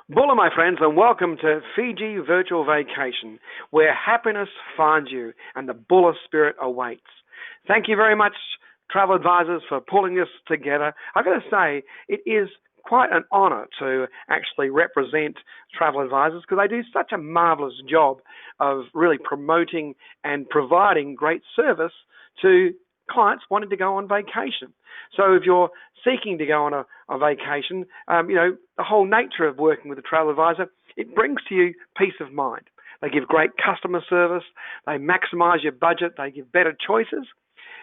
Bula, my friends, and welcome to Fiji Virtual Vacation, where happiness finds you and the Bula spirit awaits. Thank you very much, travel advisors, for pulling this together. I've got to say, it is quite an honor to actually represent travel advisors because they do such a marvelous job of really promoting and providing great service to clients wanting to go on vacation. So if you're seeking to go on a vacation, the whole nature of working with a travel advisor, it brings to you peace of mind. They give great customer service, they maximize your budget, they give better choices,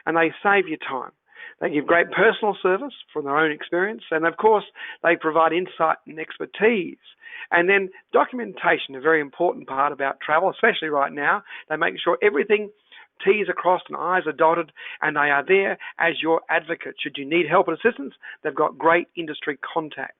and they save you time. They give great personal service from their own experience, and of course, they provide insight and expertise. And then documentation, a very important part about travel, especially right now. They make sure everything T's are crossed and I's are dotted, and they are there as your advocate. Should you need help and assistance, they've got great industry contacts.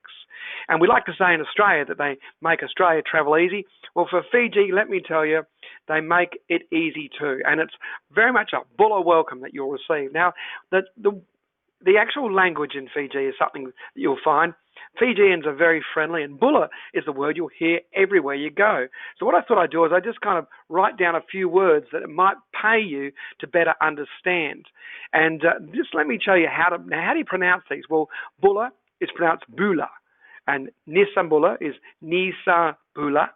And we like to say in Australia that they make Australia travel easy. Well, for Fiji, let me tell you, they make it easy too. And it's very much a Bula welcome that you'll receive. Now, the actual language in Fiji is something that you'll find. Fijians are very friendly, and Bula is the word you'll hear everywhere you go. So what I thought I'd do is I just kind of write down a few words that it might pay you to better understand. And just let me show you how do you pronounce these? Well, Bula is pronounced Bula, and Nisambula is Nisa Bula,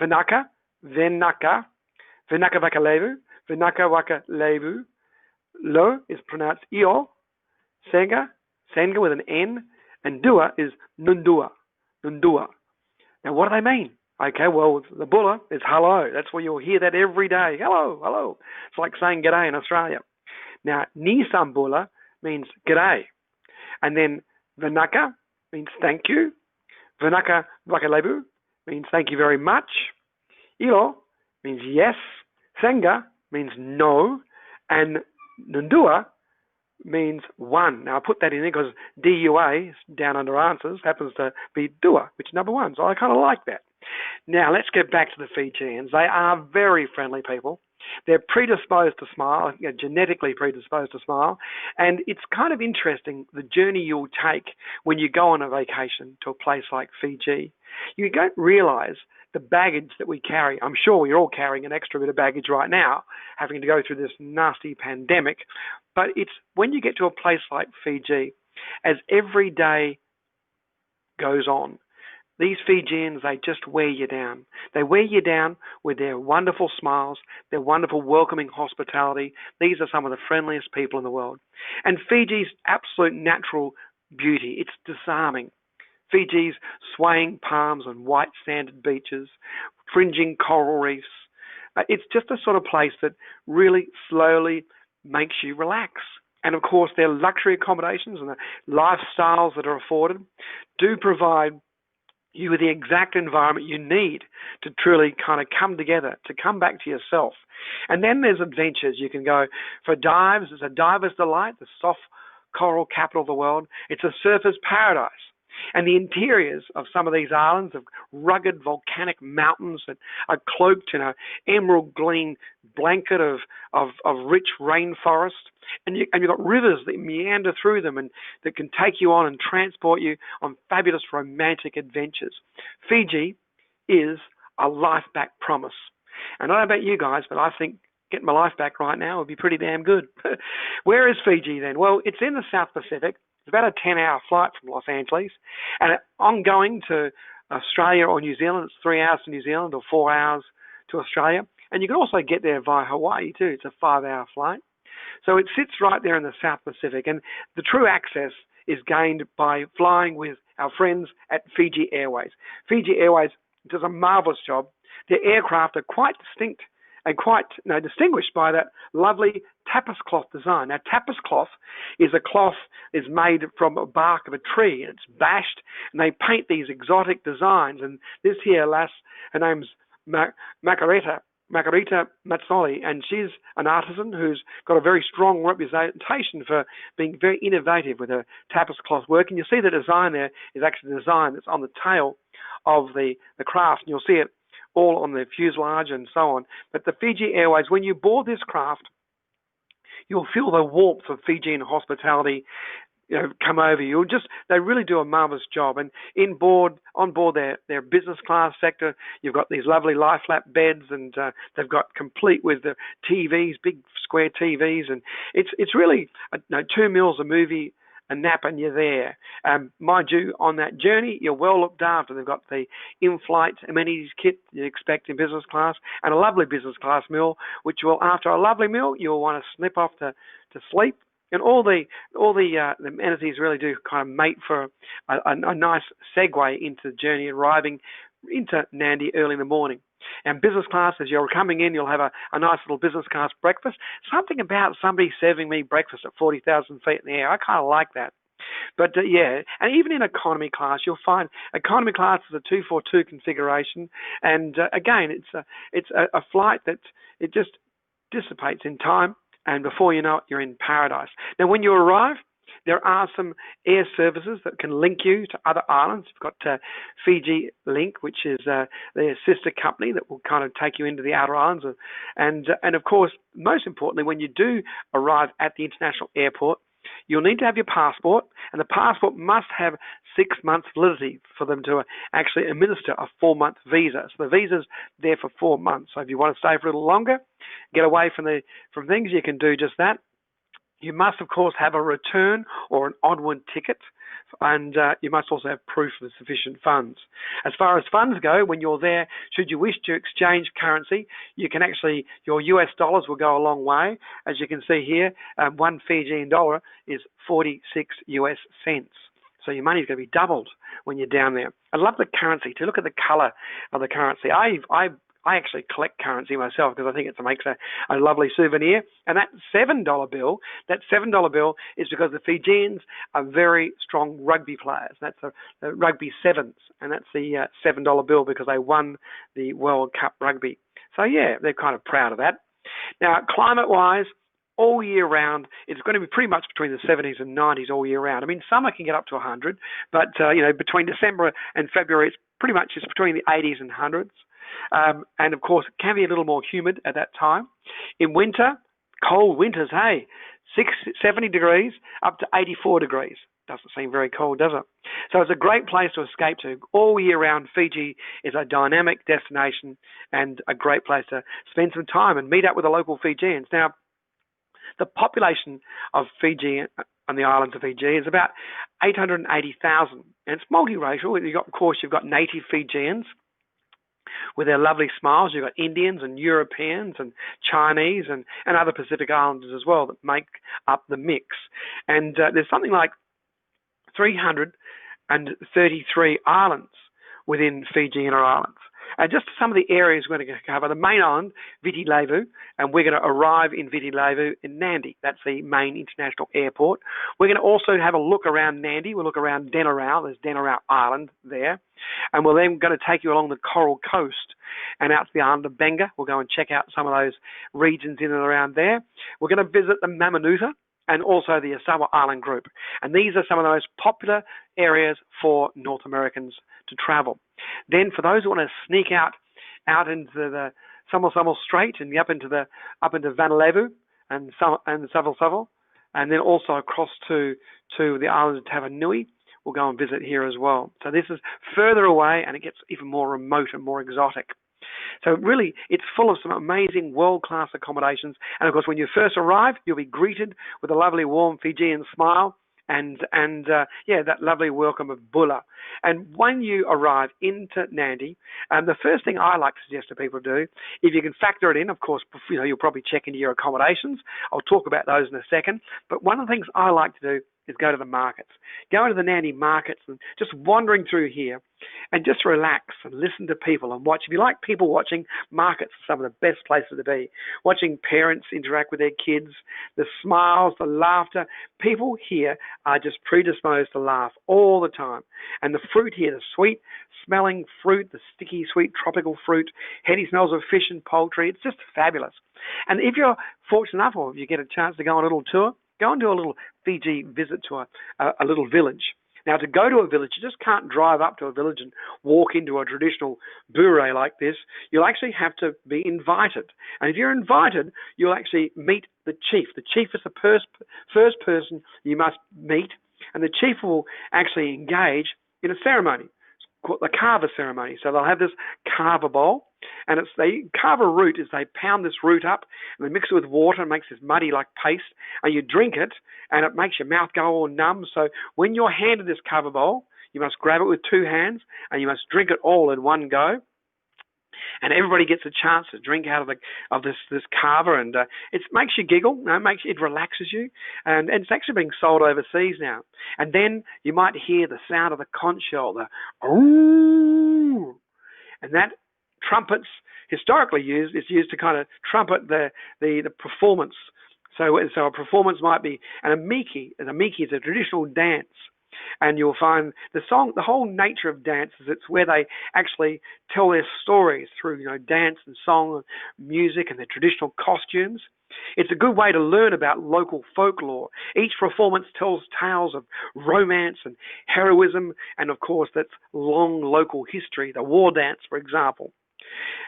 Venaka, Venaka, Venaka Vakalevu, Venaka Vakalevu, Lo is pronounced Io, Senga with an N, and Dua is Nundua, Nundua. Now, what do they mean? Okay, well, the Bula is hello. That's where you'll hear that every day. Hello, hello. It's like saying g'day in Australia. Now, Nisambula means g'day. And then Vanaka means thank you. Vanaka Vakalebu means thank you very much. Ilo means yes. Senga means no. And Nundua means one. Now, I put that in there because DUA, down under answers, happens to be Dua, which is number one. So I kind of like that. Now, let's get back to the Fijians. They are very friendly people. They're predisposed to smile, genetically predisposed to smile. And it's kind of interesting, the journey you'll take when you go on a vacation to a place like Fiji. You don't realize the baggage that we carry. I'm sure we're all carrying an extra bit of baggage right now, having to go through this nasty pandemic. But it's when you get to a place like Fiji, as every day goes on, these Fijians, they just wear you down. They wear you down with their wonderful smiles, their wonderful welcoming hospitality. These are some of the friendliest people in the world. And Fiji's absolute natural beauty, it's disarming. Fiji's swaying palms on white sanded beaches, fringing coral reefs. It's just a sort of place that really slowly makes you relax. And of course, their luxury accommodations and the lifestyles that are afforded do provide you with the exact environment you need to truly kind of come together, to come back to yourself. And then there's adventures. You can go for dives. It's a diver's delight, the soft coral capital of the world. It's a surfer's paradise. And the interiors of some of these islands of rugged volcanic mountains that are cloaked in an emerald green blanket of rich rainforest. And you've got rivers that meander through them and that can take you on and transport you on fabulous romantic adventures. Fiji is a life back promise. And I don't know about you guys, but I think getting my life back right now would be pretty damn good. Where is Fiji then? Well, it's in the South Pacific. It's about a 10-hour flight from Los Angeles. And ongoing to Australia or New Zealand, it's 3 hours to New Zealand or 4 hours to Australia. And you can also get there via Hawaii too. It's a 5-hour flight. So it sits right there in the South Pacific. And the true access is gained by flying with our friends at Fiji Airways. Fiji Airways does a marvelous job. Their aircraft are quite distinct and quite distinguished by that lovely tapas cloth design. Now, tapas cloth is a cloth is made from a bark of a tree, and it's bashed, and they paint these exotic designs. And this here lass, her name's Margarita Mazzoli, and she's an artisan who's got a very strong reputation for being very innovative with her tapas cloth work. And you'll see the design there is actually the design that's on the tail of the craft, and you'll see it all on the fuselage and so on. But the Fiji Airways, when you board this craft, you'll feel the warmth of Fijian hospitality come over. They really do a marvelous job. And on board their business class sector, you've got these lovely lie flat beds, and they've got complete with the TVs, big square TVs, and it's really 2 meals, a movie, a nap, and you're there. Mind you, on that journey, you're well looked after. They've got the in-flight amenities kit you expect in business class, and a lovely business class meal, which will, after a lovely meal, you'll want to snip off to sleep. And all the amenities really do kind of mate for a nice segue into the journey, arriving into Nandi early in the morning. And business class, as you're coming in, you'll have a nice little business class breakfast. Something about somebody serving me breakfast at 40,000 feet in the air. I kind of like that. But and even in economy class, you'll find economy class is a 242 configuration, and again, it's a flight that it just dissipates in time, and before you know it, you're in paradise. Now, when you arrive, there are some air services that can link you to other islands. You've got Fiji Link, which is their sister company that will kind of take you into the outer islands. And of course, most importantly, when you do arrive at the international airport, you'll need to have your passport, and the passport must have 6 months validity for them to actually administer a 4-month visa. So the visa's there for 4 months. So if you want to stay for a little longer, get away from things, you can do just that. You must, of course, have a return or an onward ticket, and you must also have proof of sufficient funds. As far as funds go, when you're there, should you wish to exchange currency, you can actually, your US dollars will go a long way. As you can see here, 1 Fijian dollar is 46 US cents. So your money's going to be doubled when you're down there. I love the currency. To look at the color of the currency, I actually collect currency myself because I think it makes a lovely souvenir. And that $7 bill, is because the Fijians are very strong rugby players. That's the rugby sevens, and that's the $7 bill because they won the World Cup rugby. So yeah, they're kind of proud of that. Now, climate-wise, all year round, it's going to be pretty much between the 70s and 90s all year round. I mean, summer can get up to 100, but between December and February, it's pretty much just between the 80s and 100s. And of course, it can be a little more humid at that time. In winter, cold winters, 70 degrees up to 84 degrees. Doesn't seem very cold, does it? So it's a great place to escape to. All year round, Fiji is a dynamic destination and a great place to spend some time and meet up with the local Fijians. Now, the population of Fiji on the islands of Fiji is about 880,000, and it's multiracial. You've got native Fijians with their lovely smiles. You've got Indians and Europeans and Chinese and other Pacific Islanders as well that make up the mix. And there's something like 333 islands within Fiji Inner Islands. And just some of the areas we're going to cover: the main island, Viti Levu, and we're going to arrive in Viti Levu in Nandi. That's the main international airport. We're going to also have a look around Nandi. We'll look around Denarau. There's Denarau Island there. And we're then going to take you along the Coral Coast and out to the island of Benga. We'll go and check out some of those regions in and around there. We're going to visit the Mamanuta and also the Asawa Island Group. And these are some of the most popular areas for North Americans to travel. Then for those who want to sneak out into the Samal Strait and up into Vanuatu and Saval, and then also across to the island of Tavanui, we'll go and visit here as well. So this is further away, and it gets even more remote and more exotic. So really, it's full of some amazing world-class accommodations. And of course, when you first arrive, you'll be greeted with a lovely, warm Fijian smile and that lovely welcome of Bula. And when you arrive into Nandi, the first thing I like to suggest to people do, if you can factor it in, of course, you'll probably check into your accommodations. I'll talk about those in a second. But one of the things I like to do is go to the markets. Go into the Nandi markets and just wandering through here and just relax and listen to people and watch. If you like people watching, markets are some of the best places to be. Watching parents interact with their kids, the smiles, the laughter. People here are just predisposed to laugh all the time. And the fruit here, the sweet smelling fruit, the sticky, sweet tropical fruit, heady smells of fish and poultry, it's just fabulous. And if you're fortunate enough, or if you get a chance to go on a little tour, go and do a little Fiji visit to a little village. Now, to go to a village, you just can't drive up to a village and walk into a traditional bure like this. You'll actually have to be invited. And if you're invited, you'll actually meet the chief. The chief is the first person you must meet. and the chief will actually engage in a ceremony called the carver ceremony. So they'll have this carver bowl, and they carve a root as they pound this root up, and they mix it with water and makes this muddy like paste, and you drink it, and it makes your mouth go all numb. So when you're handed this carver bowl, you must grab it with two hands, and you must drink it all in one go. And everybody gets a chance to drink out of this carver, and it makes you giggle. It relaxes you, and it's actually being sold overseas now. And then you might hear the sound of the conch shell, the ooh, and that trumpets historically used to kind of trumpet the performance. So a performance might be an amiki. An amiki is a traditional dance. And you'll find the whole nature of dance is it's where they actually tell their stories through, dance and song and music and their traditional costumes. It's a good way to learn about local folklore. Each performance tells tales of romance and heroism, and of course that's long local history, the war dance, for example.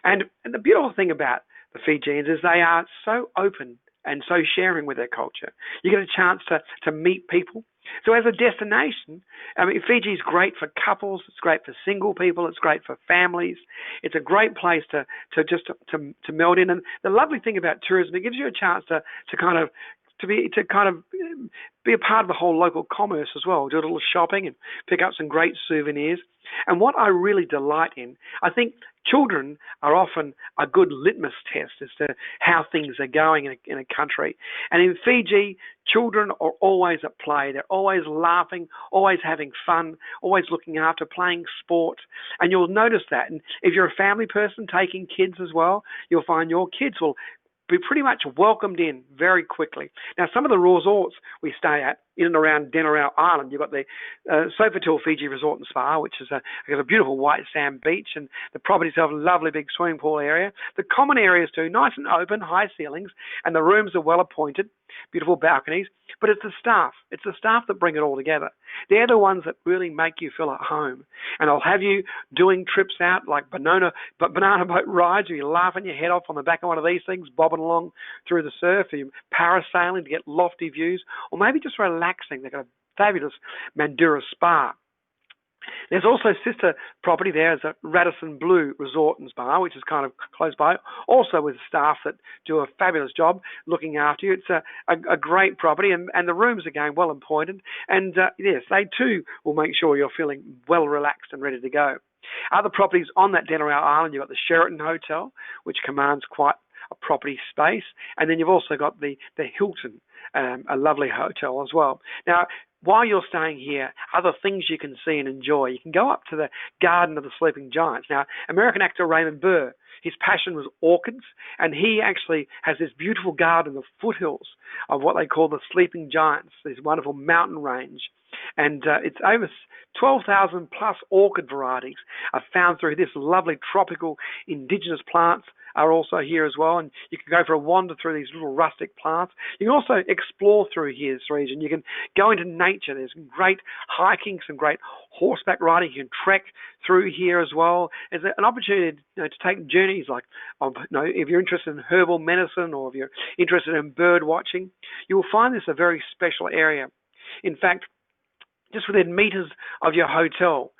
And the beautiful thing about the Fijians is they are so open and so sharing with their culture. You get a chance to meet people. So as a destination, Fiji is great for couples. It's great for single people. It's great for families. It's a great place to meld in. And the lovely thing about tourism, it gives you a chance to be a part of the whole local commerce as well. Do a little shopping and pick up some great souvenirs. And what I really delight in, I think children are often a good litmus test as to how things are going in a country. And in Fiji, children are always at play. They're always laughing, always having fun, always looking after, playing sport. And you'll notice that. And if you're a family person taking kids as well, you'll find your kids will be pretty much welcomed in very quickly. Now, some of the resorts we stay at in and around Denarau Island, you've got the Sofitel Fiji Resort and Spa, which is a beautiful white sand beach, and the properties have a lovely big swimming pool area. The common areas too, nice and open, high ceilings, and the rooms are well appointed, beautiful balconies. But it's the staff. It's the staff that bring it all together. They're the ones that really make you feel at home. And I'll have you doing trips out like banana boat rides, where you're laughing your head off on the back of one of these things, bobbing along through the surf, or you're parasailing to get lofty views, or maybe just relaxing. They've got a fabulous Mandurah spa. There's also sister property there is a Radisson Blue Resort and Spa, which is kind of close by, also with staff that do a fabulous job looking after you. It's a great property, and the rooms are going well appointed. And yes, they too will make sure you're feeling well relaxed and ready to go. Other properties on that Denarau Island, you've got the Sheraton Hotel, which commands quite a property space, and then you've also got the Hilton, a lovely hotel as well. Now, while you're staying here, other things you can see and enjoy. You can go up to the Garden of the Sleeping Giants. Now, American actor Raymond Burr, his passion was orchids, and he actually has this beautiful garden in the foothills of what they call the Sleeping Giants, this wonderful mountain range. And it's over 12,000 plus orchid varieties are found through this lovely tropical indigenous plants are also here as well, and you can go for a wander through these little rustic plants. You can also explore through here, this region. You can go into nature. There's great hiking, some great horseback riding. You can trek through here as well. There's an opportunity to take journeys like, if you're interested in herbal medicine or if you're interested in bird watching, you will find this a very special area. In fact, just within meters of your hotel,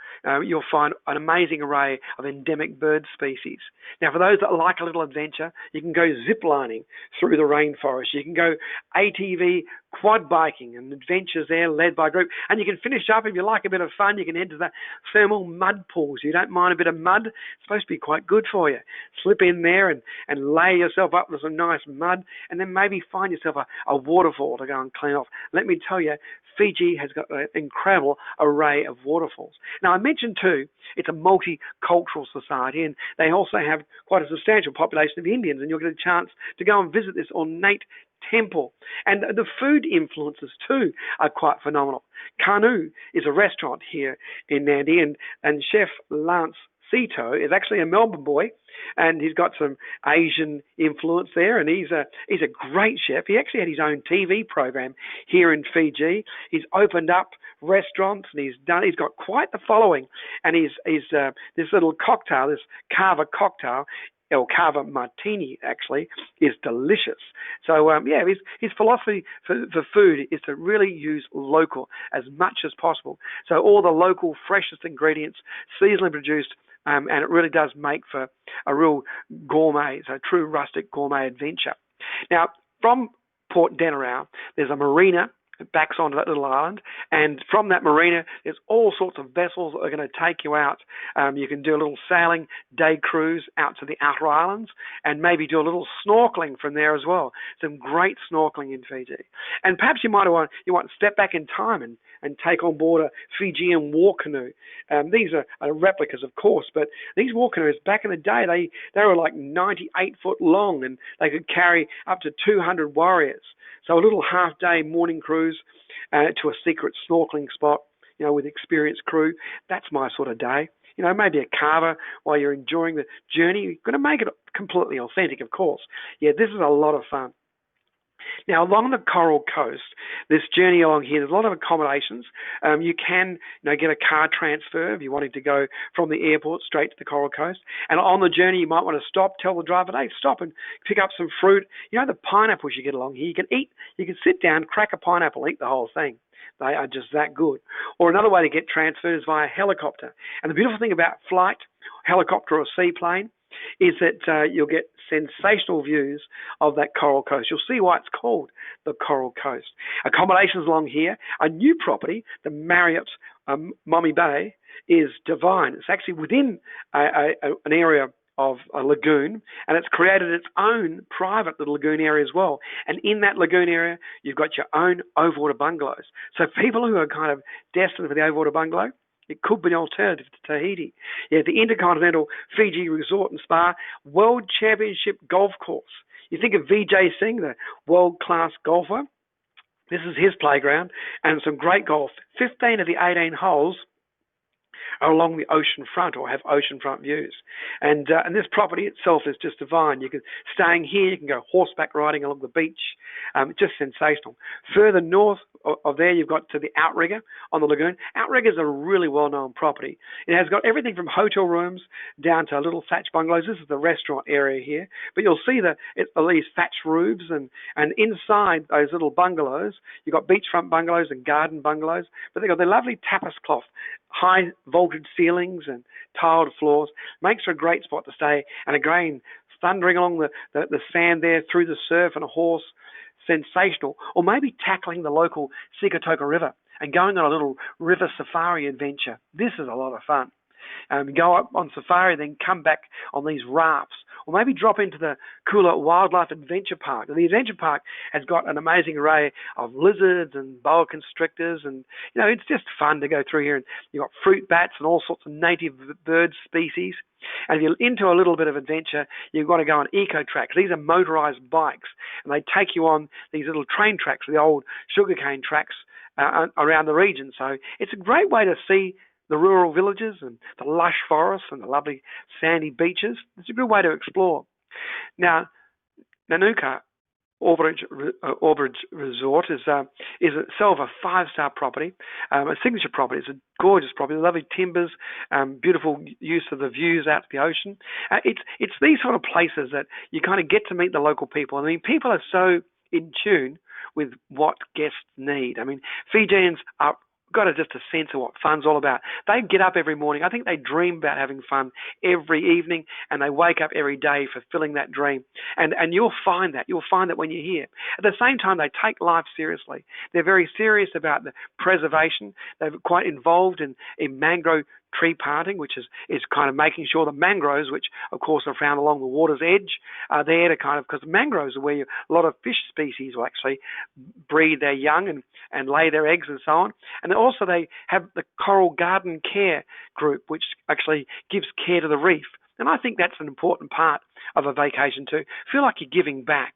you'll find an amazing array of endemic bird species. Now, for those that like a little adventure, you can go zip-lining through the rainforest. You can go ATV quad biking and adventures there led by a group. And you can finish up, if you like a bit of fun, you can enter the thermal mud pools. You don't mind a bit of mud? It's supposed to be quite good for you. Slip in there and lay yourself up with some nice mud, and then maybe find yourself a waterfall to go and clean off. Let me tell you, Fiji has got an incredible array of waterfalls. Now, I mentioned too, it's a multicultural society, and they also have quite a substantial population of Indians, and you'll get a chance to go and visit this ornate temple. And the food influences too are quite phenomenal. Kanu is a restaurant here in Nandi, and Chef Lance Sito is actually a Melbourne boy, and he's got some Asian influence there, and he's a great chef. He actually had his own TV program here in Fiji. He's opened up restaurants, and he's got quite the following. And he's this little cocktail, this kava cocktail, El Cava Martini, actually, is delicious. So, yeah, his philosophy for food is to really use local as much as possible. So all the local, freshest ingredients, seasonally produced, and it really does make for a real gourmet, so true rustic gourmet adventure. Now, from Port Denarau, there's a marina that backs onto that little island, and from that marina, there's all sorts of vessels that are going to take you out. You can do a little sailing day cruise out to the outer islands, and maybe do a little snorkeling from there as well. Some great snorkeling in Fiji, and perhaps you want to step back in time and take on board a Fijian war canoe. These are replicas, of course, but these war canoes back in the day, they were like 98 foot long, and they could carry up to 200 warriors. So a little half-day morning cruise to a secret snorkeling spot, with experienced crew. That's my sort of day. Maybe a carver while you're enjoying the journey. You're going to make it completely authentic, of course. Yeah, this is a lot of fun. Now, along the Coral Coast, this journey along here, there's a lot of accommodations. You can get a car transfer if you're wanting to go from the airport straight to the Coral Coast. And on the journey, you might want to stop, tell the driver, hey, stop and pick up some fruit. The pineapples you get along here, you can sit down, crack a pineapple, eat the whole thing. They are just that good. Or another way to get transferred is via helicopter. And the beautiful thing about flight, helicopter or seaplane, is that you'll get sensational views of that Coral Coast. You'll see why it's called the Coral Coast. Accommodations along here, a new property, the Marriott Mommy Bay, is divine. It's actually within an area of a lagoon, and it's created its own private little lagoon area as well. And in that lagoon area, you've got your own overwater bungalows. So people who are kind of destined for the overwater bungalow, it could be an alternative to Tahiti. Yeah, the Intercontinental Fiji Resort and Spa World Championship Golf Course. You think of Vijay Singh, the world-class golfer. This is his playground, and some great golf. 15 of the 18 holes are along the ocean front or have oceanfront views. And this property itself is just divine. You can, staying here, you can go horseback riding along the beach. Just sensational. Further north of there, you've got to the Outrigger on the lagoon. Outrigger is a really well-known property. It has got everything from hotel rooms down to little thatch bungalows. This is the restaurant area here. But you'll see these thatch roofs, and inside those little bungalows, you've got beachfront bungalows and garden bungalows. But they've got the lovely tapas cloth, high vaulted ceilings and tiled floors. Makes for a great spot to stay. And again, thundering along the sand there through the surf on a horse. Sensational. Or maybe tackling the local Sikatoka River and going on a little river safari adventure. This is a lot of fun. Go up on safari, then come back on these rafts. Or maybe drop into the Kula Wildlife Adventure Park. And the Adventure Park has got an amazing array of lizards and boa constrictors, and it's just fun to go through here. And you've got fruit bats and all sorts of native bird species. And if you're into a little bit of adventure, you've got to go on eco tracks. These are motorized bikes, and they take you on these little train tracks, the old sugarcane tracks around the region. So it's a great way to see the rural villages and the lush forests and the lovely sandy beaches. It's a good way to explore. Now, Nanuka Auberge Resort is itself a 5-star property, a signature property. It's a gorgeous property, lovely timbers, beautiful use of the views out to the ocean. It's these sort of places that you kind of get to meet the local people. I mean, people are so in tune with what guests need. I mean, Fijians are got just a sense of what fun's all about. They get up every morning. I think they dream about having fun every evening, and they wake up every day fulfilling that dream. And you'll find that. You'll find that when you're here. At the same time, they take life seriously. They're very serious about the preservation. They're quite involved in mangrove tree planting, which is kind of making sure the mangroves, which of course are found along the water's edge, are there to kind of, because mangroves are where a lot of fish species will actually breed their young and lay their eggs and so on. And also they have the Coral Garden Care Group, which actually gives care to the reef. And I think that's an important part of a vacation too. Feel like you're giving back.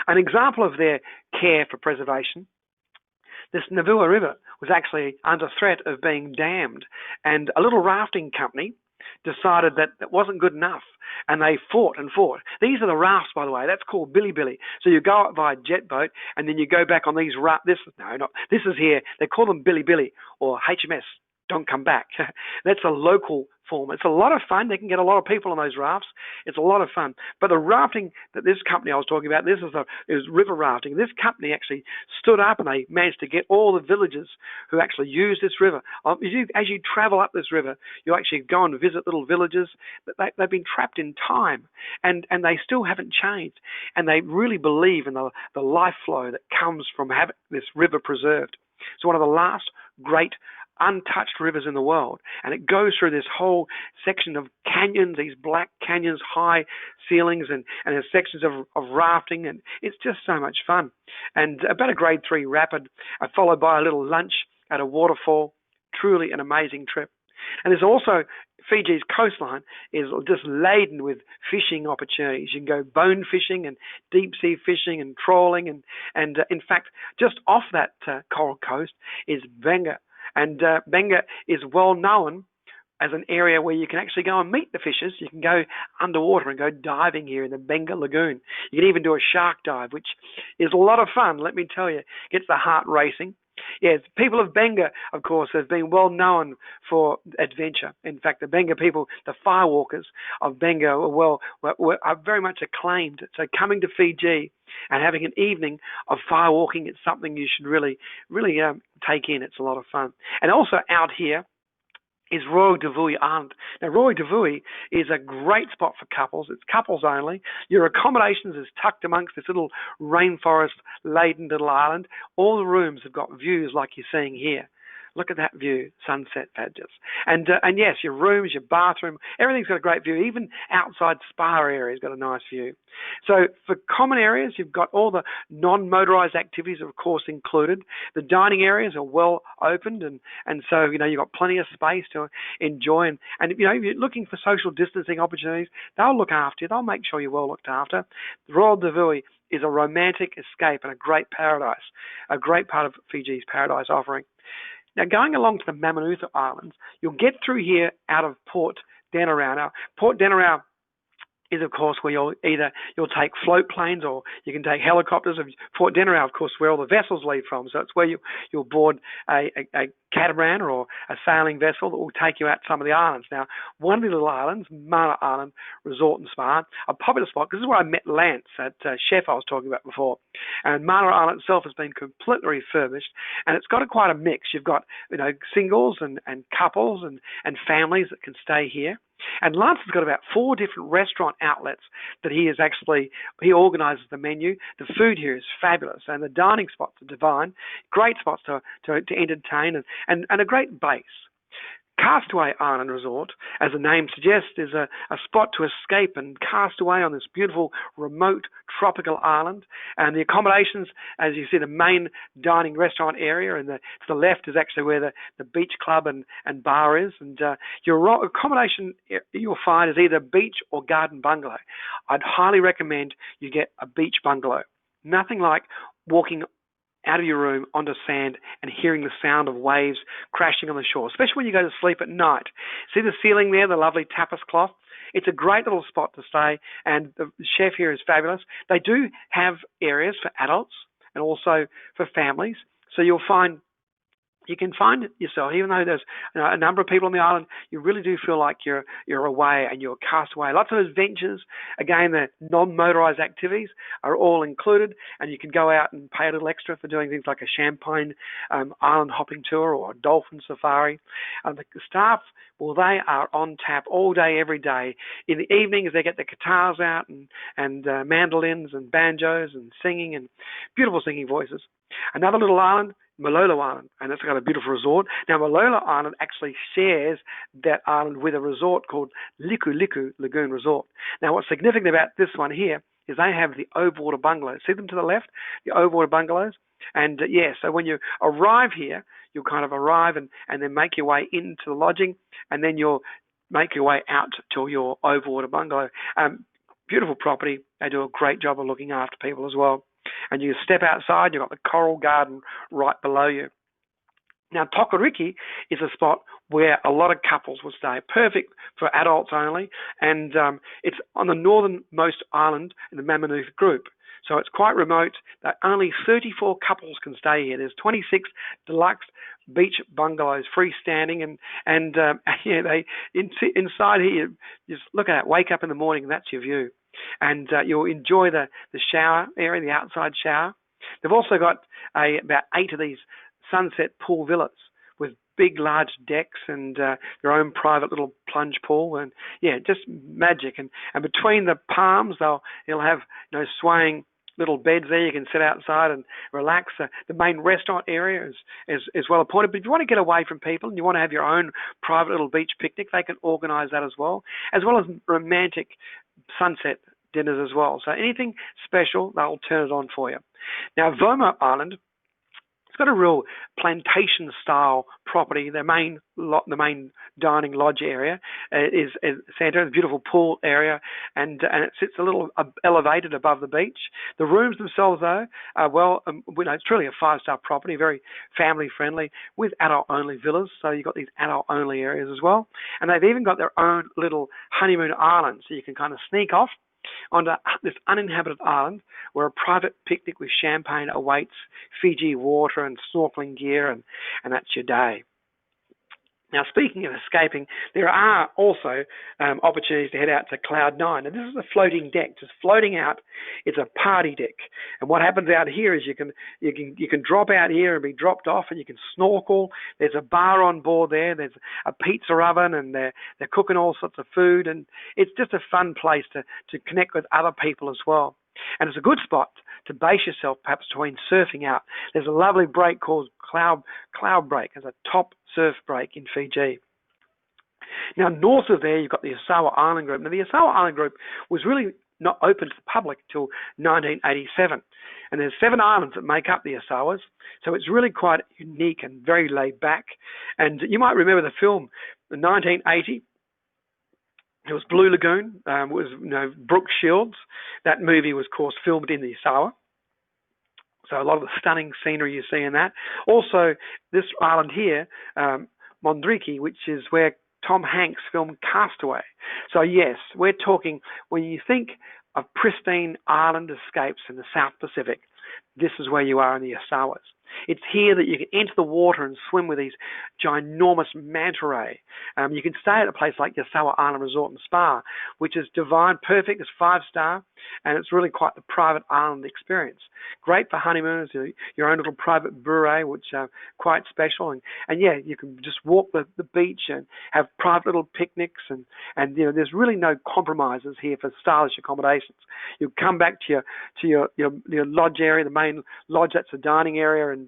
An example of their care for preservation, this Navua River was actually under threat of being dammed, and a little rafting company decided that it wasn't good enough, and they fought and fought. These are the rafts, by the way. That's called Billy Billy. So you go up via jet boat, and then you go back on these rafts. This is here. They call them Billy Billy or HMS. Don't come back. That's a local form. It's a lot of fun. They can get a lot of people on those rafts. It's a lot of fun. But the rafting that this company I was talking about, this is river rafting. This company actually stood up and they managed to get all the villagers who actually use this river. As you travel up this river, you actually go and visit little villages. They've been trapped in time, and they still haven't changed. And they really believe in the life flow that comes from having this river preserved. It's one of the last great untouched rivers in the world, and it goes through this whole section of canyons, these black canyons, high ceilings, and there's sections of rafting, and it's just so much fun. And about a grade 3 rapid, followed by a little lunch at a waterfall. Truly an amazing trip. And there's also Fiji's coastline is just laden with fishing opportunities. You can go bone fishing and deep sea fishing and trawling, and in fact, just off that coral coast is Benga. And Benga is well known as an area where you can actually go and meet the fishes. You can go underwater and go diving here in the Benga Lagoon. You can even do a shark dive, which is a lot of fun, let me tell you. Gets the heart racing. Yes, people of Benga, of course, have been well known for adventure. In fact, the Benga people, the firewalkers of Benga, are very much acclaimed. So coming to Fiji and having an evening of firewalking, it's something you should really take in. It's a lot of fun. And also out here is Royal Davui Island. Now, Royal Davui is a great spot for couples. It's couples only. Your accommodations is tucked amongst this little rainforest-laden little island. All the rooms have got views like you're seeing here. Look at that view, sunset badges. And yes, your rooms, your bathroom, everything's got a great view. Even outside spa area's got a nice view. So for common areas, you've got all the non-motorized activities, of course, included. The dining areas are well opened, and so, you've got plenty of space to enjoy. And if you're looking for social distancing opportunities, they'll look after you. They'll make sure you're well looked after. The Royal Davui is a romantic escape and a great paradise, a great part of Fiji's paradise offering. Now, going along to the Mamanuca Islands, you'll get through here out of Port Denarau. Now, Port Denarau is, of course, where you'll take float planes or you can take helicopters. Port Denarau, of course, where all the vessels leave from. So it's where you'll board a catamaran or a sailing vessel that will take you out to some of the islands. Now, one of the little islands, Mana Island Resort and Spa, a popular spot. This is where I met Lance, that chef I was talking about before. And Mana Island itself has been completely refurbished, and it's got quite a mix. You've got singles and couples and families that can stay here. And Lance has got about 4 different restaurant outlets that he organises the menu. The food here is fabulous, and the dining spots are divine. Great spots to entertain, and a great base. Castaway Island Resort, as the name suggests, is a spot to escape and cast away on this beautiful, remote, tropical island. And the accommodations, as you see, the main dining restaurant area, and to the left is actually where the beach club and bar is. And your accommodation you'll find is either beach or garden bungalow. I'd highly recommend you get a beach bungalow. Nothing like walking out of your room onto sand and hearing the sound of waves crashing on the shore, especially when you go to sleep at night. See the ceiling there, the lovely tapas cloth? It's a great little spot to stay, and the chef here is fabulous. They do have areas for adults and also for families, so you can find yourself, even though there's a number of people on the island, you really do feel like you're away and you're cast away. Lots of adventures. Again, the non-motorized activities are all included, and you can go out and pay a little extra for doing things like a champagne island hopping tour or a dolphin safari. The staff, well, they are on tap all day, every day. In the evenings, they get the guitars out and mandolins and banjos and singing, and beautiful singing voices. Another little island, Malolo Island, and it's got a beautiful resort. Now, Malolo Island actually shares that island with a resort called Liku Liku Lagoon Resort. Now, what's significant about this one here is they have the overwater bungalows. See them to the left, the overwater bungalows? And so when you arrive here, you'll kind of arrive and then make your way into the lodging, and then you'll make your way out to your overwater bungalow. Beautiful property. They do a great job of looking after people as well. And you step outside, you've got the coral garden right below you. Now, Tokariki is a spot where a lot of couples will stay, perfect for adults only, and it's on the northernmost island in the Mamanuca group. So it's quite remote. That only 34 couples can stay here. There's 26 deluxe beach bungalows, freestanding, and yeah, inside here. You just look at it, wake up in the morning, and that's your view, and you'll enjoy the shower area, the outside shower. They've also got about 8 of these sunset pool villas with big, large decks and their own private little plunge pool, and yeah, just magic. And between the palms, you'll have swaying little beds there. You can sit outside and relax. The main restaurant area is well appointed. But if you want to get away from people and you want to have your own private little beach picnic, they can organise that as well as romantic sunset dinners as well. So anything special, they'll turn it on for you. Now, Voma Island, it's got a real plantation-style property. The main dining lodge area is Santa, a beautiful pool area, and it sits a little elevated above the beach. The rooms themselves, though, are it's truly a 5-star property, very family-friendly, with adult-only villas. So you've got these adult-only areas as well, and they've even got their own little honeymoon island, so you can kind of sneak off onto this uninhabited island where a private picnic with champagne awaits, Fiji water and snorkeling gear, and that's your day. Now, speaking of escaping, there are also opportunities to head out to Cloud 9. And this is a floating deck, just floating out. It's a party deck. And what happens out here is you can drop out here and be dropped off, and you can snorkel. There's a bar on board there. There's a pizza oven, and they're cooking all sorts of food. And it's just a fun place to connect with other people as well. And it's a good spot to base yourself perhaps between surfing out. There's a lovely break called Cloud Break. It's a top surf break in Fiji. Now, north of there, you've got the Asawa Island Group. Now, the Asawa Island Group was really not open to the public until 1987. And there's 7 islands that make up the Asawas. So it's really quite unique and very laid back. And you might remember the film, in 1980, it was Blue Lagoon. It was Brooke Shields. That movie was, of course, filmed in the Asawa. So a lot of the stunning scenery you see in that. Also, this island here, Mondriki, which is where Tom Hanks filmed Castaway. So yes, we're talking, when you think of pristine island escapes in the South Pacific, this is where you are in the Asawas. It's here that you can enter the water and swim with these ginormous manta ray. You can stay at a place like Asawa Island Resort and Spa, which is divine, perfect, it's 5-star, and it's really quite the private island experience. Great for honeymooners, your own little private bure, which are quite special. And yeah, you can just walk the beach and have private little picnics, and there's really no compromises here for stylish accommodations. You come back to your lodge area, the main lodge, that's the dining area, and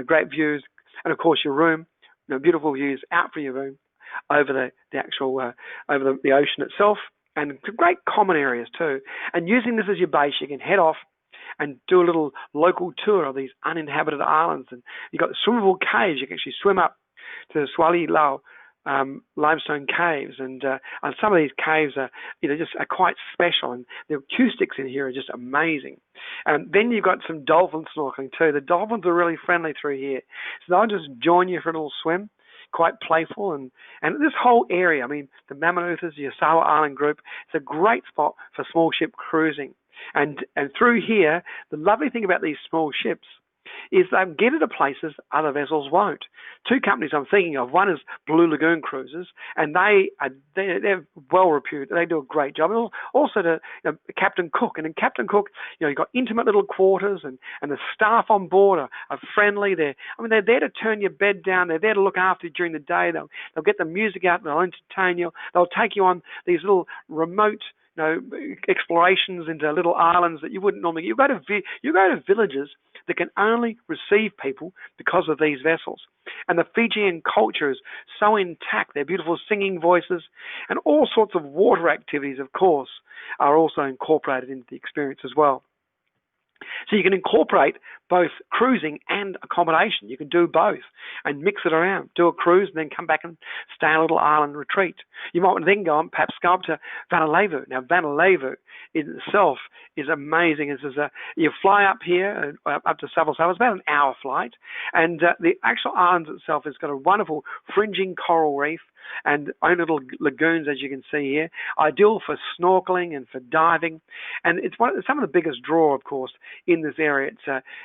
great views, and of course your room, beautiful views out from your room over the actual over the ocean itself, and great common areas too. And using this as your base, you can head off and do a little local tour of these uninhabited islands. And you've got the swimmable caves. You can actually swim up to the Swali Lau limestone caves, and some of these caves are quite special, and the acoustics in here are just amazing. And then you've got some dolphin snorkeling too. The dolphins are really friendly through here, so they'll just join you for a little swim, quite playful. And this whole area, I mean, the Mamanuthas, the Asawa Island Group, it's a great spot for small ship cruising. And through here, the lovely thing about these small ships is they get into places other vessels won't. 2 companies I'm thinking of. One is Blue Lagoon Cruises, and they're well reputed. They do a great job. And also to Captain Cook, and in Captain Cook, you've got intimate little quarters, and the staff on board are friendly. They're there to turn your bed down. They're there to look after you during the day. They'll get the music out and they'll entertain you. They'll take you on these little remote explorations into little islands that you wouldn't normally. You go to villages that can only receive people because of these vessels. And the Fijian culture is so intact. Their beautiful singing voices and all sorts of water activities, of course, are also incorporated into the experience as well. So you can incorporate both cruising and accommodation. You can do both and mix it around. Do a cruise and then come back and stay on a little island retreat. You might then go up to Vanalevu. Now, Vanalevu in itself is amazing. You fly up here, up to Savile. It's about an hour flight. And the actual island itself has got a wonderful fringing coral reef and own little lagoons, as you can see here. Ideal for snorkeling and for diving, and it's some of the biggest draw, of course, in this area.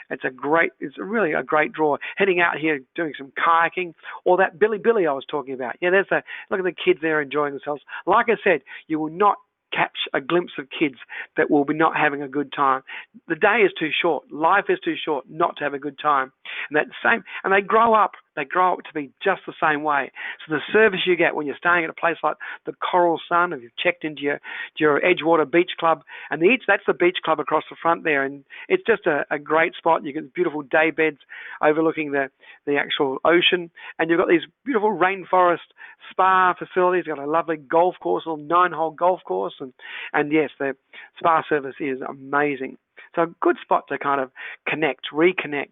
It's really a great draw. Heading out here, doing some kayaking, or that Billy I was talking about. Yeah, look at the kids there enjoying themselves. Like I said, you will not catch a glimpse of kids that will be not having a good time. The day is too short. Life is too short not to have a good time. And they grow up. They grow up to be just the same way. So the service you get when you're staying at a place like the Coral Sun, if you've checked into your Edgewater Beach Club, and that's the beach club across the front there, and it's just a great spot. You get beautiful day beds overlooking the actual ocean, and you've got these beautiful rainforest spa facilities. You've got a lovely golf course, a little 9-hole golf course, and yes, the spa service is amazing. So a good spot to kind of reconnect.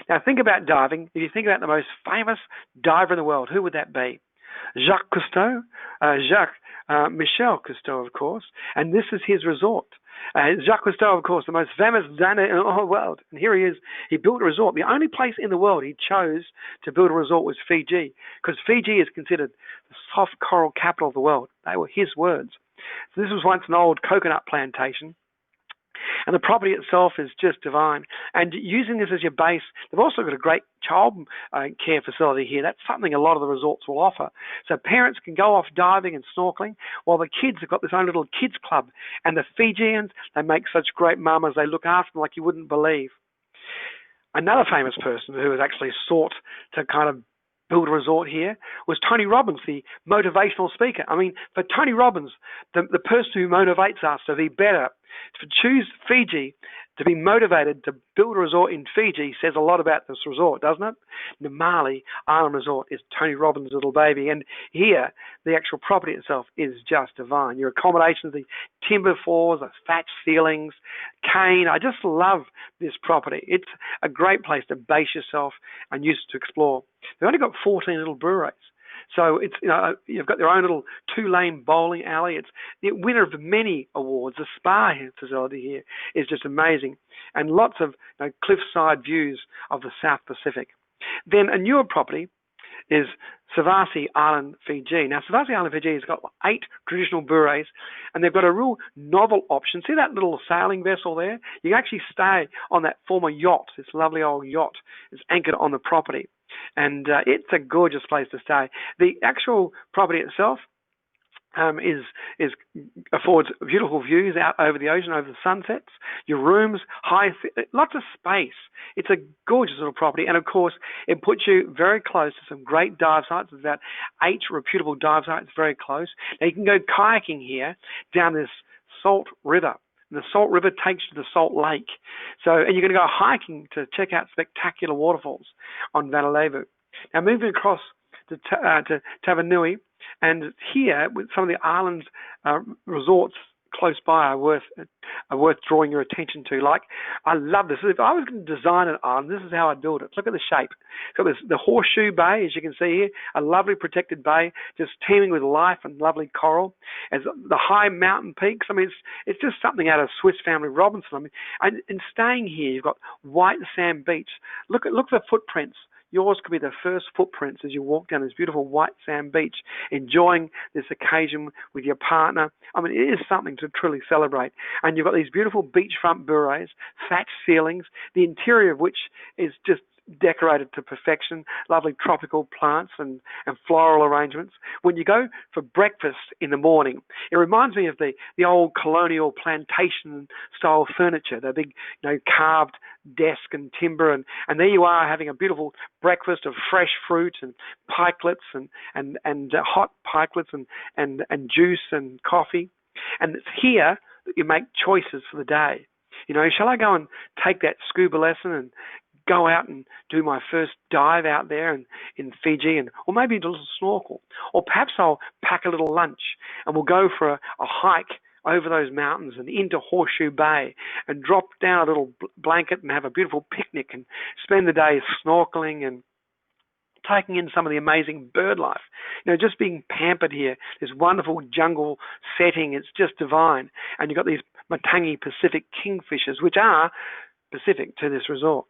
Now, think about diving. If you think about the most famous diver in the world, who would that be? Jacques Cousteau, Michel Cousteau, of course, and this is his resort. Jacques Cousteau, of course, the most famous diver in the whole world, and here he is. He built a resort. The only place in the world he chose to build a resort was Fiji, because Fiji is considered the soft coral capital of the world. They were his words. So this was once an old coconut plantation. And the property itself is just divine. And using this as your base, they've also got a great child care facility here. That's something a lot of the resorts will offer. So parents can go off diving and snorkeling, while the kids have got this own little kids club. And the Fijians, they make such great mamas. They look after them like you wouldn't believe. Another famous person who has actually sought to kind of build a resort here was Tony Robbins, the motivational speaker. I mean, for Tony Robbins, the person who motivates us to be better, to choose Fiji, to be motivated to build a resort in Fiji says a lot about this resort, doesn't it? Namali Island Resort is Tony Robbins' little baby, and here the actual property itself is just divine. Your accommodations, the timber floors, the thatched ceilings, cane. I just love this property. It's a great place to base yourself and use it to explore. They've only got 14 little breweries. So it's, you've got their own little 2-lane bowling alley. It's the winner of many awards. The spa facility here is just amazing, and lots of cliffside views of the South Pacific. Then a newer property is Savasi Island, Fiji. Now, Savasi Island, Fiji has got 8 traditional bures, and they've got a real novel option. See that little sailing vessel there? You can actually stay on that former yacht, this lovely old yacht. It's anchored on the property. And it's a gorgeous place to stay. The actual property itself affords beautiful views out over the ocean, over the sunsets. Your rooms, lots of space. It's a gorgeous little property, and of course, it puts you very close to some great dive sites. There's about 8 reputable dive sites very close. Now you can go kayaking here down this salt river. And the Salt River takes you to the Salt Lake. And you're going to go hiking to check out spectacular waterfalls on Vanalevu. Now, moving across to Tavanui, and here, with some of the island's resorts close by are worth drawing your attention to. Like, I love this. If I was going to design an island, this is how I'd build it. Look at the shape. It's got the Horseshoe Bay, as you can see here, a lovely protected bay, just teeming with life and lovely coral. As the high mountain peaks, I mean, it's just something out of Swiss Family Robinson. I mean, and staying here, you've got white sand beach. Look at the footprints. Yours could be the first footprints as you walk down this beautiful white sand beach, enjoying this occasion with your partner. I mean, it is something to truly celebrate. And you've got these beautiful beachfront bures, thatched ceilings, the interior of which is just decorated to perfection, lovely tropical plants and floral arrangements. When you go for breakfast in the morning, it reminds me of the old colonial plantation style furniture, the big carved desk and timber, and there you are having a beautiful breakfast of fresh fruit and pikelets and hot pikelets and juice and coffee. And it's here that you make choices for the day. Shall I go and take that scuba lesson and go out and do my first dive out there in Fiji, or maybe a little snorkel, or perhaps I'll pack a little lunch and we'll go for a hike over those mountains and into Horseshoe Bay and drop down a little blanket and have a beautiful picnic and spend the day snorkeling and taking in some of the amazing bird life. Just being pampered here, this wonderful jungle setting, it's just divine. And you've got these Matangi Pacific kingfishers, which are Pacific to this resort.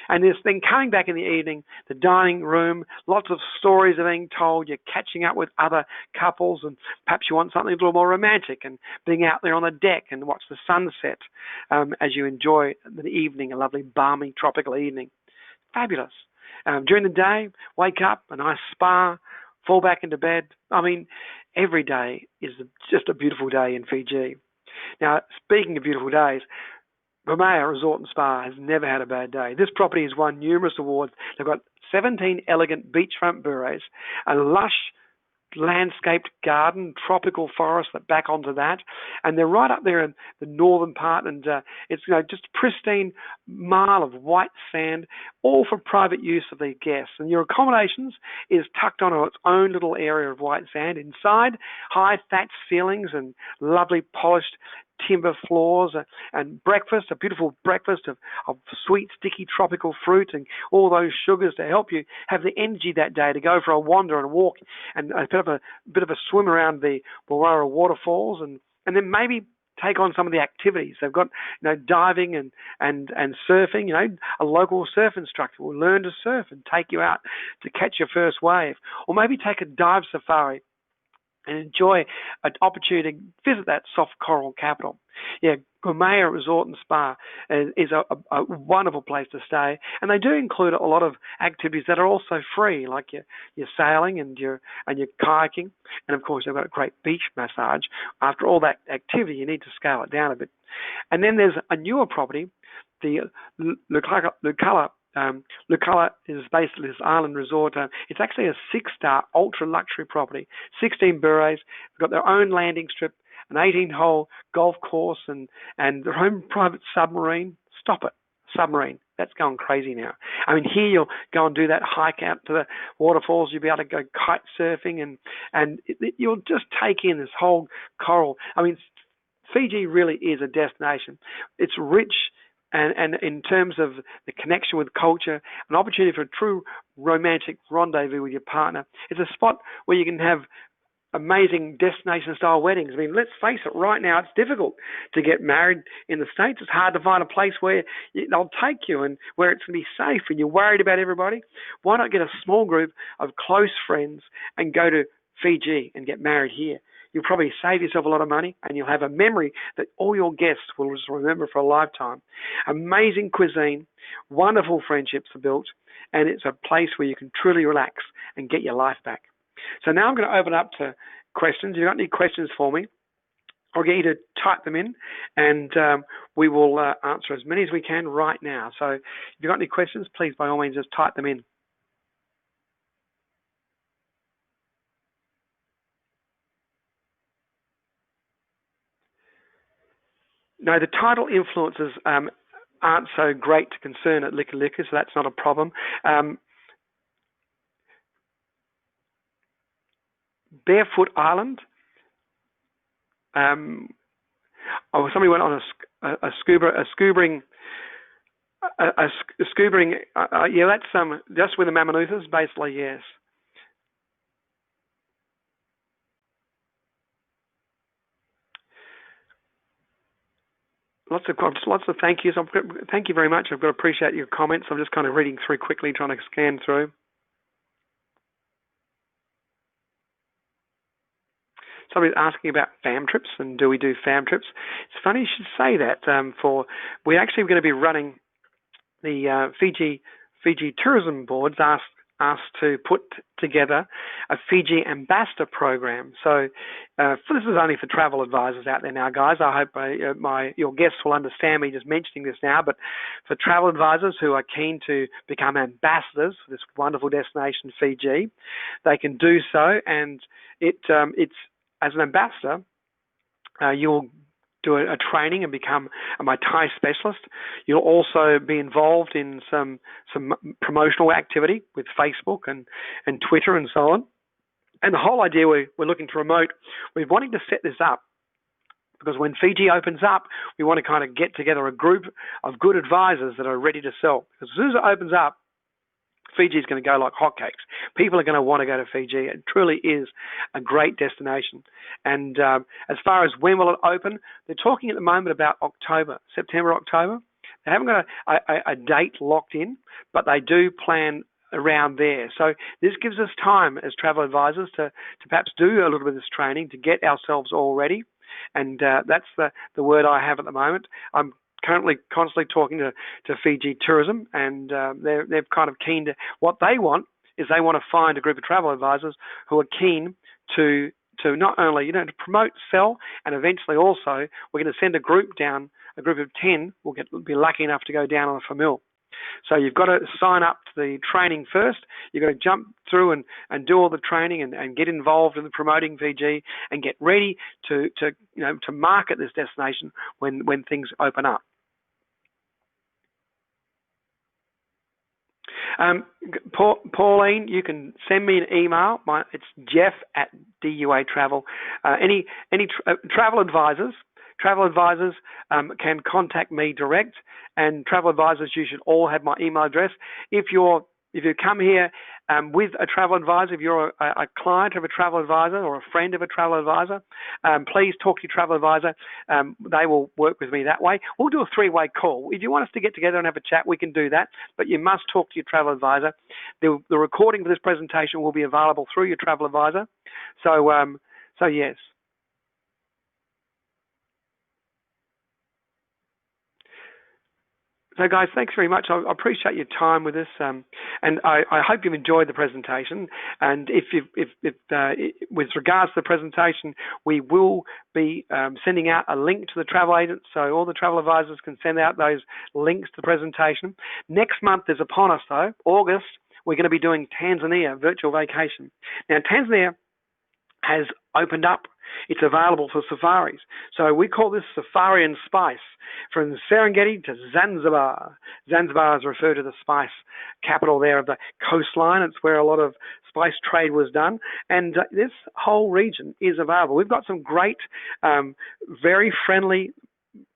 And then coming back in the evening, the dining room, lots of stories are being told. You're catching up with other couples, and perhaps you want something a little more romantic, and being out there on the deck and watch the sunset as you enjoy the evening, a lovely, balmy, tropical evening. Fabulous. During the day, wake up, a nice spa, fall back into bed. I mean, every day is just a beautiful day in Fiji. Now, speaking of beautiful days, Bula Resort and Spa has never had a bad day. This property has won numerous awards. They've got 17 elegant beachfront bures, a lush landscaped garden, tropical forest that back onto that, and they're right up there in the northern part, and it's just pristine mile of white sand, all for private use of the guests. And your accommodations is tucked onto its own little area of white sand. Inside, high thatched ceilings and lovely polished timber floors, and breakfast, a beautiful breakfast of sweet, sticky tropical fruit and all those sugars to help you have the energy that day to go for a wander and a walk and a bit of a swim around the Bula waterfalls, and then maybe take on some of the activities. They've got diving and surfing. A local surf instructor will learn to surf and take you out to catch your first wave, or maybe take a dive safari and enjoy an opportunity to visit that soft coral capital. Yeah, Bula Resort and Spa is a wonderful place to stay, and they do include a lot of activities that are also free, like your sailing and your kayaking, and of course they've got a great beach massage. After all that activity, you need to scale it down a bit. And then there's a newer property, the Lucala. Lucala is basically this island resort. It's actually a 6-star ultra-luxury property. 16 bures. They've got their own landing strip, an 18-hole golf course, and their own private submarine. Stop it. Submarine. That's going crazy now. I mean, here you'll go and do that hike out to the waterfalls. You'll be able to go kite surfing, and you'll just take in this whole coral. I mean, Fiji really is a destination. It's rich, and in terms of the connection with culture, an opportunity for a true romantic rendezvous with your partner. It's a spot where you can have amazing destination-style weddings. I mean, let's face it, right now it's difficult to get married in the States. It's hard to find a place where they'll take you and where it's going to be safe and you're worried about everybody. Why not get a small group of close friends and go to Fiji and get married here? You'll probably save yourself a lot of money, and you'll have a memory that all your guests will just remember for a lifetime. Amazing cuisine, wonderful friendships are built, and it's a place where you can truly relax and get your life back. So now I'm going to open up to questions. If you've got any questions for me, I'll get you to type them in, and we will answer as many as we can right now. So if you've got any questions, please, by all means, just type them in. No, the tidal influences aren't so great to concern at Likalika, so that's not a problem. Barefoot Island. Somebody went on a scubaing. Yeah, that's just with the Mammanuthas, basically, yes. Lots of thank yous. Thank you very much. I've got to appreciate your comments. I'm just kind of reading through quickly, trying to scan through. Somebody's asking about fam trips and do we do fam trips. It's funny you should say that. We're actually going to be running the Fiji Tourism Board's asked to put together a Fiji ambassador program. So this is only for travel advisors out there now, guys. I hope your guests will understand me just mentioning this now. But for travel advisors who are keen to become ambassadors for this wonderful destination, Fiji, they can do so. And it's as an ambassador, you'll do a training and become a Mai Tai specialist. You'll also be involved in some promotional activity with Facebook and Twitter and so on. And the whole idea we're looking to promote, we're wanting to set this up because when Fiji opens up, we want to kind of get together a group of good advisors that are ready to sell. Because as soon as it opens up, Fiji is going to go like hotcakes. People are going to want to go to Fiji. It truly is a great destination. And as far as when will it open, they're talking at the moment about September, October. They haven't got a date locked in, but they do plan around there. So this gives us time as travel advisors to perhaps do a little bit of this training to get ourselves all ready. And that's the word I have at the moment. I'm currently constantly talking to Fiji Tourism, and they're kind of keen to, what they want is they want to find a group of travel advisors who are keen to not only, to promote, sell, and eventually also we're going to send a group down, a group of 10 will be lucky enough to go down on a famil. So you've got to sign up to the training first. You've got to jump through and do all the training and get involved in the promoting Fiji and get ready to market this destination when things open up. Pauline, you can send me an email. It's Jeff@DUA Travel. Any travel advisors can contact me direct, and travel advisors, you should all have my email address. If you come here with a travel advisor, if you're a client of a travel advisor or a friend of a travel advisor, please talk to your travel advisor. They will work with me that way. We'll do a 3-way call. If you want us to get together and have a chat, we can do that, but you must talk to your travel advisor. The recording for this presentation will be available through your travel advisor. So yes. So guys, thanks very much. I appreciate your time with us, and I hope you've enjoyed the presentation. And if with regards to the presentation, we will be sending out a link to the travel agent, so all the travel advisors can send out those links to the presentation. Next month is upon us, though. August, we're going to be doing Tanzania virtual vacation. Now, Tanzania has opened up. It's available for safaris. So we call this Safari and Spice. From Serengeti to Zanzibar. Zanzibar is referred to the spice capital there of the coastline. It's where a lot of spice trade was done. And this whole region is available. We've got some great, very friendly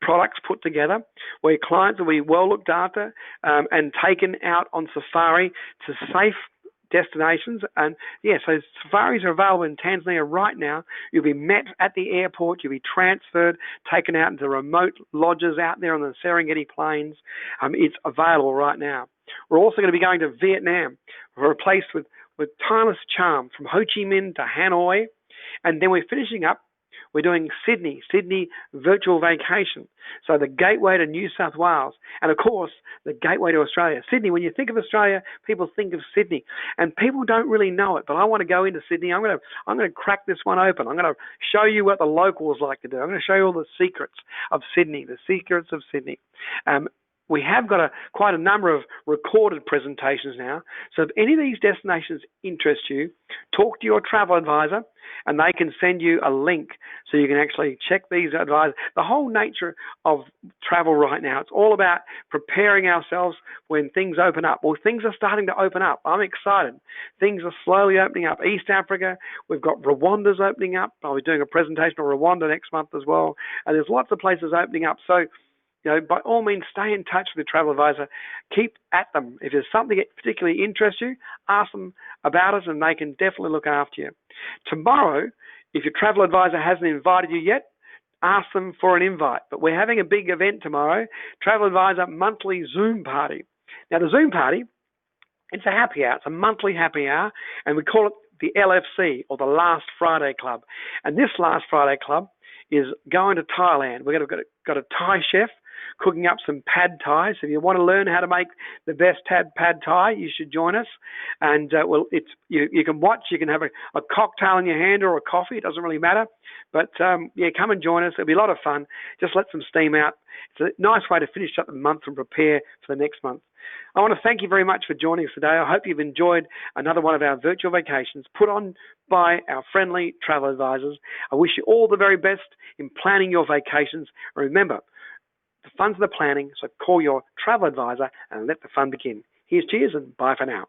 products put together where clients will be well looked after and taken out on safari to safe destinations. And so safaris are available in Tanzania right now. You'll be met at the airport, you'll be transferred, taken out into remote lodges out there on the Serengeti plains. It's available right now. We're also going to be going to Vietnam. We're replaced with timeless charm from Ho Chi Minh to Hanoi, and then we're finishing up. We're doing Sydney virtual vacation. So the gateway to New South Wales, and of course, the gateway to Australia. Sydney, when you think of Australia, people think of Sydney, and people don't really know it, but I want to go into Sydney. I'm going to crack this one open. I'm going to show you what the locals like to do. I'm going to show you all the secrets of Sydney, We have got quite a number of recorded presentations now. So if any of these destinations interest you, talk to your travel advisor and they can send you a link so you can actually check these advisors. The whole nature of travel right now, it's all about preparing ourselves when things open up. Well, things are starting to open up. I'm excited. Things are slowly opening up. East Africa, we've got Rwanda's opening up. I'll be doing a presentation on Rwanda next month as well. And there's lots of places opening up. So by all means, stay in touch with the travel advisor. Keep at them. If there's something that particularly interests you, ask them about it and they can definitely look after you. Tomorrow, if your travel advisor hasn't invited you yet, ask them for an invite. But we're having a big event tomorrow, Travel Advisor Monthly Zoom Party. Now, the Zoom Party, it's a happy hour. It's a monthly happy hour, and we call it the LFC, or the Last Friday Club. And this Last Friday Club is going to Thailand. We've got a Thai chef cooking up some pad Thai. So if you want to learn how to make the best pad Thai, you should join us. And you can watch. You can have a cocktail in your hand or a coffee. It doesn't really matter. But come and join us. It'll be a lot of fun. Just let some steam out. It's a nice way to finish up the month and prepare for the next month. I want to thank you very much for joining us today. I hope you've enjoyed another one of our virtual vacations put on by our friendly travel advisors. I wish you all the very best in planning your vacations. And remember, the fun's the planning, so call your travel advisor and let the fun begin. Here's cheers and bye for now.